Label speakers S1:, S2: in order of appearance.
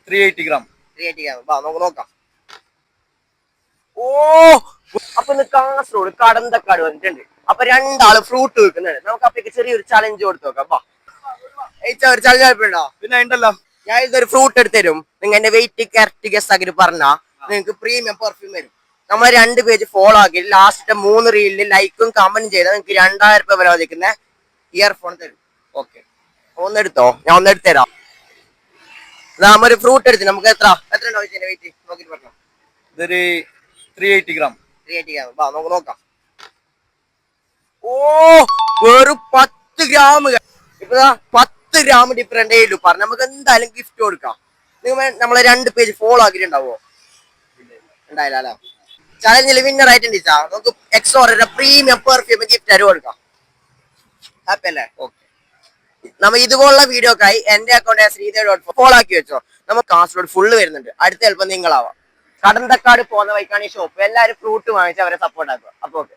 S1: 380 gram.
S2: 380 gram. വാ നമുക്ക് നോക്കാം. ഓ അപ്പൊ ഇന്ന് കാസർഗോഡ് കടന്തക്കാട് വന്നിട്ടുണ്ട്. അപ്പൊ രണ്ടാള് ഫ്രൂട്ട് വെക്കുന്നുണ്ട്. നമുക്ക് അപ്പൊ ചെറിയൊരു ചലഞ്ച് കൊടുത്തു നോക്കാം. വാ ഒരു ചലഞ്ച് ഉണ്ടോ?
S1: പിന്നെ ഉണ്ടല്ലോ,
S2: ഞാൻ ഇതൊരു ഫ്രൂട്ട് എടുത്ത് തരും. നിങ്ങൾ എന്റെ വെയിറ്റ് കറക്റ്റ് ഗസ് ആക്കി പറഞ്ഞാ നിങ്ങൾക്ക് പ്രീമിയം പെർഫ്യൂം വരും. നമ്മൾ 2 പേജ് ഫോളോ ആക്കി ലാസ്റ്റ് 3 റീലിൽ ലൈക്കും കമന്റും ചെയ്താൽ നിങ്ങൾക്ക് 2000 രൂപ വില വധിക്കുന്ന ഇയർഫോൺ തരും.
S1: ഓക്കെ.
S2: ഒന്നെടുത്തോ, ഞാൻ ഒന്നെടുത്ത് തരാം. നമ്മൊരു ഫ്രൂട്ട് എടുത്ത് നമുക്ക് എത്ര ഉണ്ടോ വെയിറ്റ് നോക്കിട്ട് പറഞ്ഞോ.
S1: ഇതൊരു 380 gram.
S2: 380 gram. വാ നമുക്ക് നോക്കാം. ഓ വെറും 10 ഗ്രാം. ഇപ്പൊ 10 ഗ്രാം ഡിഫറെന്റ് ആയിട്ടു പറഞ്ഞു. നമുക്ക് എന്തായാലും ഗിഫ്റ്റ് കൊടുക്കാം. നിങ്ങൾ നമ്മളെ 2 പേജ് ഫോളോ ആക്കിയിട്ടുണ്ടാവോ? ഉണ്ടായില്ല അല്ലെ? ചലഞ്ചിൽ വിന്നർ ആയിട്ടുണ്ട്. നമുക്ക് എക്സോറയുടെ പ്രീമിയം പെർഫ്യൂം ഗിഫ്റ്റ് ആയിട്ട് കൊടുക്കാം. ഹാപ്പി അല്ലേ?
S1: ഓക്കെ.
S2: നമ്മ ഇതുപോലുള്ള വീഡിയോക്കായി എന്റെ അക്കൗണ്ട് ശ്രീദേവ് ഫോളോ ആക്കി വെച്ചോ. നമുക്ക് കാസർഗോഡ് ഫുള്ള് വരുന്നുണ്ട്. അടുത്ത ചിലപ്പോൾ നിങ്ങളാവാം. കടന്തക്കാട് പോകുന്ന വഴിക്കാണ് ഈ ഷോപ്പ്. എല്ലാവരും ഫ്രൂട്ട് വാങ്ങിച്ച് അവരെ സപ്പോർട്ട് ആക്കുക. അപ്പൊ ഓക്കെ.